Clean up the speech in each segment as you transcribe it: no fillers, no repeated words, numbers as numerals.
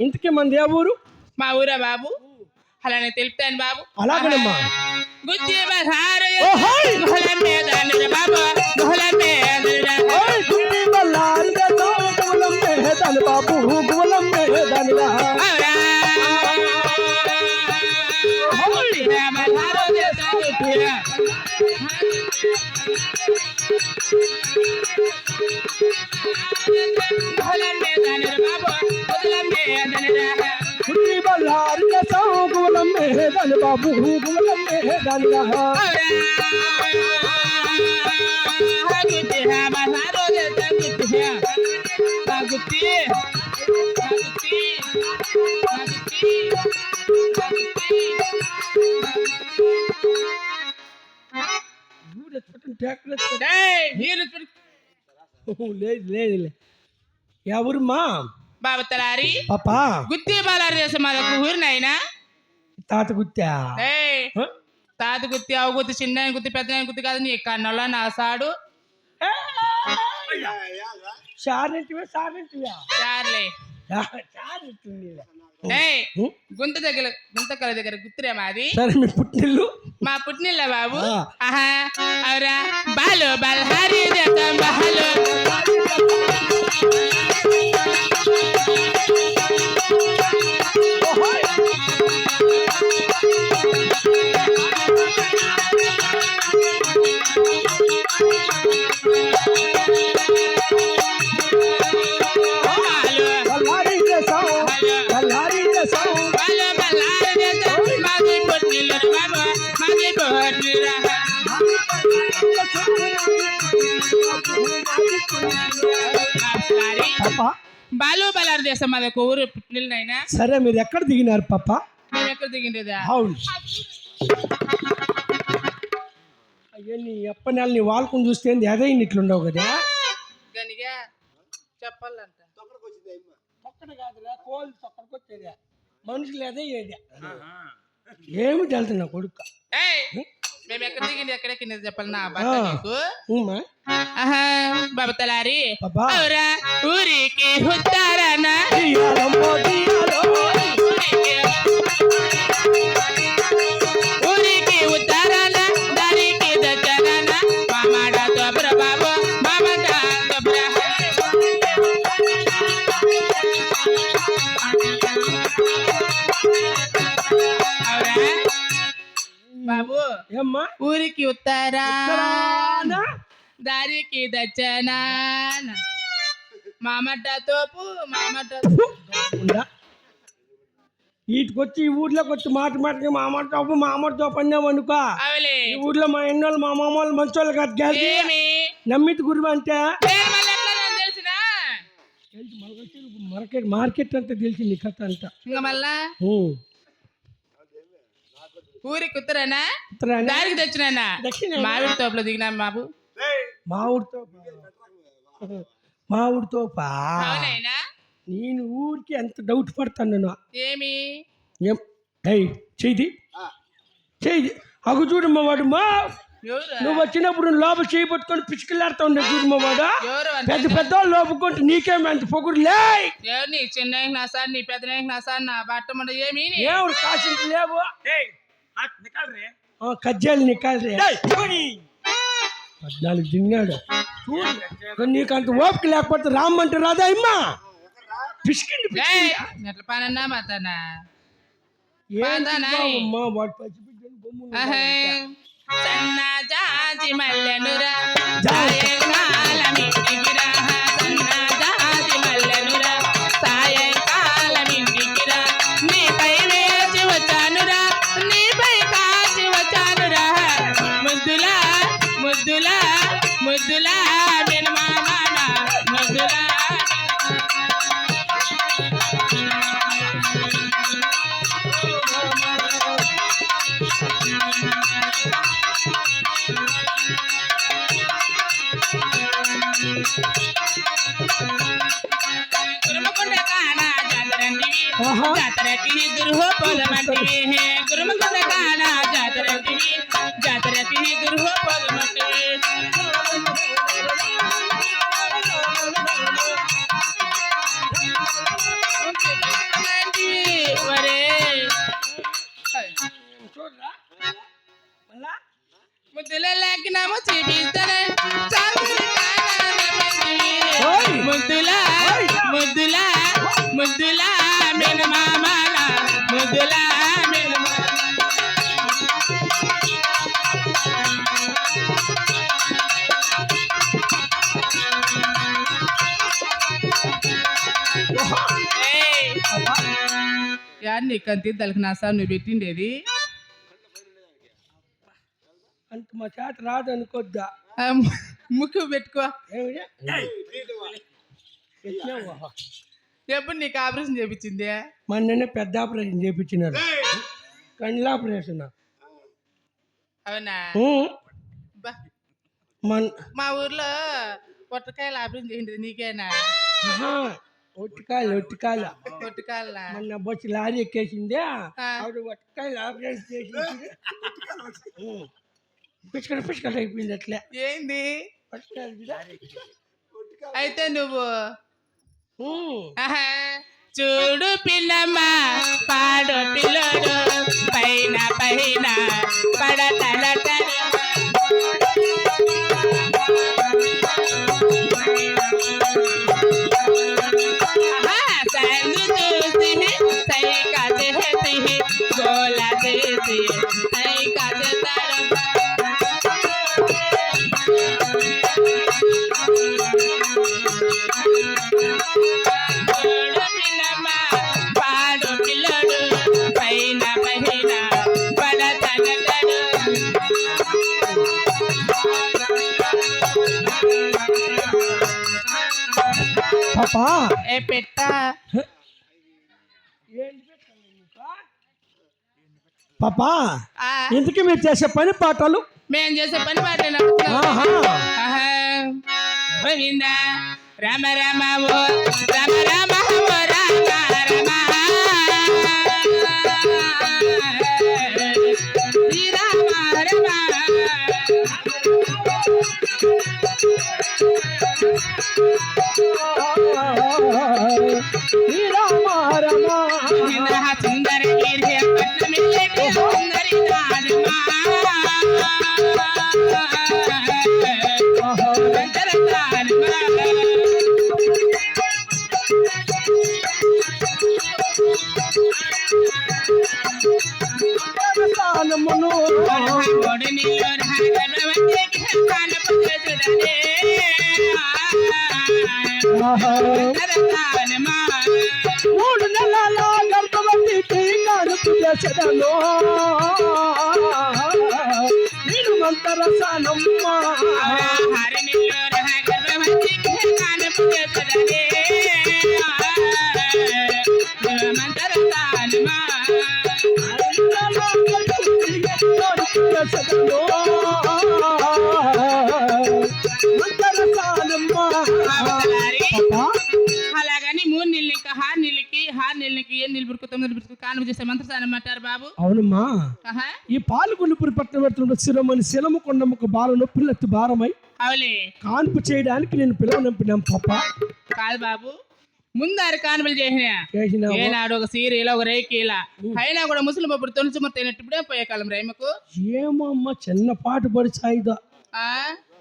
ఇంతకీ మంది ఏ ఊరు? మా ఊరా బాబు? అలానే తెలుపుతాను బాబు. అలాగేనమ్మా. గుత్తి బల్లారు ఓహోయ్! గుహల మీద నిర బాబు, గుహల మీద నిర. గుత్తి బల్లారు గుహలం మేదాని బాబు, గుహలం మేదాని రా. అవురా గుత్తి బల్లారు దేశం గుత్తి. గుహల మీద నిర బాబు, గుహల మీద నిర. గుత్తి బల్లారు గుహలం మేదాని బాబు, గుహలం మేదాని రా. లేదు లేదు. ఎవరుమా? బాబు తలారి పాపా గుత్తి బాలారి దేశం మాదకు ఊరినైనా తాత గుత్తా. తాత గుత్తి అవు గుత్తి చిన్న గుత్తి పెద్ద గుత్తి కాదు నీ కన్నులో నా సాడు సారెంటివే సారెంటివే చార్లే గుంత దగ్గర గుంతకల దగ్గర గుర్తురే మాది. సరే మీ పుట్టిల్లు? మా పుట్టినిల్ల బాబు. ఆహా అవురా బాలు బల్హారి దేశం బాలు బాలు బలారు దేశం మాదొక ఊరు పుట్టినైనా. సరే మీరు ఎక్కడ దిగినారు పాప? మేము ఎక్కడ దిగిండేదా? అవును. అయ్యో నీ ఎప్ప నెల నీ వాళ్ళకుని చూస్తే అదే ఇట్లుండవు కదా. గనిగా చెప్పాలంట ఒక్కడ కాదురా కోళ్ళు ఒక్కడికి వచ్చేదా మనుషులు అదే ఏది ఏమి తెలుతున్నా కొడుకు. మేము ఎక్కడ దిగింది ఎక్కడ కింద చెప్పాలన్నా బాబా నీకు. బాబా తలారి అవురా ఊరికి ఉత్తరానా ఊరికి ఉత్తరాన దారికి దచ్చరాన మామాట తోబ్ర బాబు మామాట తోబ్ర. అవురా బాబు ఏమ్మా ఊరికి ఉత్తరాన దారికి దచ్చనా మామట తోపు మామట వీటికొచ్చి ఈ ఊర్లోకి వచ్చి మాట మాటకి మామట తోపు అన్నావు అనుకో. అవలే ఈ ఊర్లో మా ఎన్నోళ్ళు మా మామూలు మంచోళ్ళు కాదు నమ్మితి గురువు అంటే తెలిసిన మార్కెట్ అంతా తెలిసి నీ కథ అంతా. ఇంకా మళ్ళా ఊరికి ఉత్తరానా దారికి తెచ్చినా మామిడి తోపులో దిగినా బాబు. మామిడి తోపా? నేను ఊరికి ఎంత డౌట్ పడతాను. ఏమి చెయ్యి చెయ్యి అగు చూడమ్మ వాడు మా నువ్వు వచ్చినప్పుడు లోపల చేయి పట్టుకొని పిచ్చుకెళ్ళాడుతా ఉండే చూడమ్మ వాడు. పెద్ద పెద్ద లోపుకుంటే నీకేమి అంత పొగుడులే. చిన్న నా సార్ నీ పెద్ద నా సార్ నా బట్ట ఏమి ఎవరు కాసింటి లేవు కజ్జాలు నికాల్రే 14 తిన్నాడు. నీకు అంత ఓపిక లేకపోతే రామ్మంటే రాదా అమ్మా పిసికిండి ఎట్లా పనన్నా మాతానా వాడు పచ్చిపిడ్డని బొమ్మ సన్నా జాజి మల్లెనురా సాయంకాలమింటికిరా సన్నా జాజి మల్లెనురా సాయంకాలమింటికిరా నీపై వేచి వచ్చానురా నీపై కాచి వచ్చానురా ముద్దులా ముద్దులా ముద్దులా నేను మామాన ముద్దులా. గురుమకొండ కానా జాతరంటివి జాతరకి గురుహో పొలమంటివి గురుమకొండ కానా జాతరంటివి జాతరకి గురుహో పొలమంటివి. చూపిస్తానే ఓయ్. ముద్దులా ముద్దులా ముద్దులా మేన మామల ముద్దులా మేన యాడ్ నీ కంతి తలకి నా సార్ నువ్వు పెట్టిండేది అంత మా చేత రాదు అనుకోద్దా ఆ, ముక్కు పెట్టుకో ఏమిటి? ఎట్లా? ఎప్పుడు నీకు ఆపరేషన్ చేపించింది మొన్ననే పెద్ద ఆపరేషన్ చేయించినారు కండ్ల ఆపరేషన్ అవునా బా, మా ఊర్లో పొట్టకాయలు ఆపరేషన్ చేసింది నీకేనా ఒట్టికాయలు పొట్టకాయల మొన్న బస్సు లారీ ఎక్కేసింది ఆవిడ ఒట్టికాయలు ఆపరేషన్ చేసింది పిచ్చుకలు అయిపోయింది అట్లే ఏంది ఒట్టికాయలు కూడా. అయితే నువ్వు ఆహా, చూడు పిల్లమ్మ పాడు పిల్లడు పైన పైన పడతలట సందు చూసి సైకా చేసి గోలా చేసి సైకా చేస్తాడు పాడు పిల్లడు పైన పైన పడతనడు పాపా ఏ పెట్ట పాపా ఎందుకు మీరు చేసే పని పాటలు మేం చేసే పని పాటలు ఆహా. గోవింద రామ రామ ఓ రామ రామ ఓ రామ రామ శ్రీరామ రమ సుందర గిరి పట్నమిల్లెటి సుందరి దానమా మూడు నెలల గర్భవతికి కానుపు చేసెదను నేను మంతరసానమ్మ అలాగని 3 నెలలు ఇంకా 6 నెలలకి 8 నెలలు పురుకు 9 నెలలు పురుకు కానుక చేసే మంత్రసానం అంటారు బాబు అవునమ్మా ఆహా ఈ పాల్గొల్లుపురి పట్టణ శిరమని శిలము కొండమ్మకు బాల నొప్పులెత్తి భారమై అవులే కాన్పు చేయడానికి నేను పిలవనంపినాం పాప కాదు బాబు ముందారు కానుకలు చేసిన ఏనాడు ఒక సీరియల్ ఒక రేకీల అయినా కూడా ముసలి బొబ్బుడు తొలిచిమర్తి అయినట్టు ఇప్పుడే పోయే కాలం రైమకు ఏమో అమ్మ చిన్నపాటు పడి సాయిదా ఆ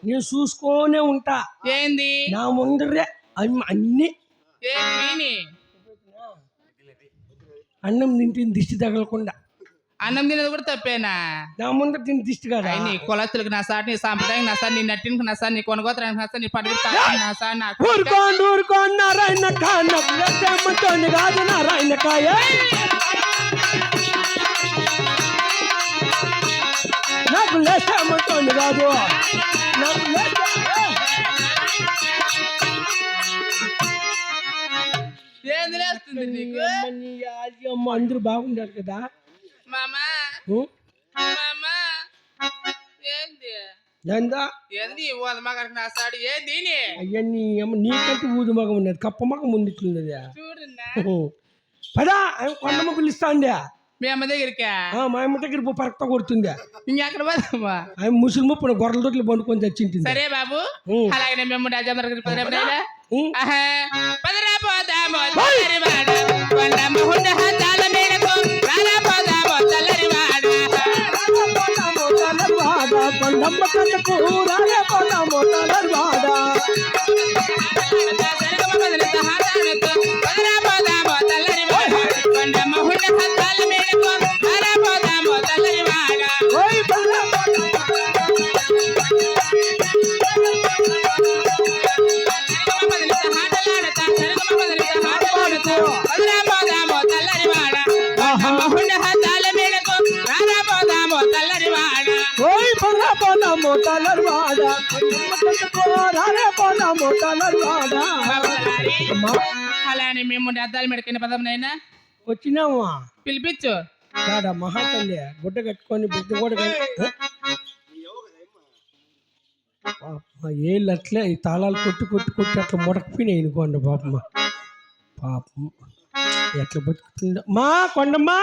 నేను చూసుకోనే ఉంటా ఏంది నా ముందరే అన్ని ఏంది అన్నం తింటుంది దిష్టి తగలకుండా అన్నం తినేది కూడా తప్పేనా నా ముందర తిని దిష్టి కదా నీ కులస్తులకు నా సార్ నీ సాంప్రదాయం నా సార్ నీ నట్టినకు నా సార్ నీ కొనగోత్రానికి నా సార్ నీ పడి నా సార్ నాకు ఊరుకోండి నారాయణ కాన్నతోని కాదు నారాయణ కాయ నాకు లేస్తామంటోని కాదు నాకు ఏంది లేస్తుంది నీకు అమ్మ అందరూ బాగుండారు కదా మామా మామా ఏంది ఏందా ఏంది ఊద మగానికి నా సాడి ఏంది అవన్నీ అమ్మ నీకంటే ఊదు మగం ఉన్నది కప్ప మగం ఉన్నట్లున్నది చూడన్నా పదా కొండమ్మ పిలుస్తాండే మీ అమ్మ దగ్గరికి మా అమ్మ దగ్గర పరక్త కొడుతుందా ఇంకెక్కడ పోదామా ఆమె ముసలి ముప్పుడు గొర్రెల దొడ్లు పండుకొని తెచ్చింటుంది సరే బాబు అలాగే మేము రాజామర పదరా పోదాము కొండ కొండమ్మ కళ్ళకు రాలే పోదాము తలర్వాడ ఓయ్ పోదాము తలర్వాడ రాలే పోదాము తలర్వాడ అలానే మేము అద్దాలు మెడకైన పదమునైనా వచ్చినావా పిలిపించు మహాతల్లి గుడ్డ కట్టుకొని బిడ్డ కూడా ఏళ్ళు అట్లే ఈ తాళాలు కొట్టి అట్లా ముడకపోయినాయి అనుకోండి పాపమ్మ పాపం ఎట్లా బతుకుతుందో మా కొండమ్మా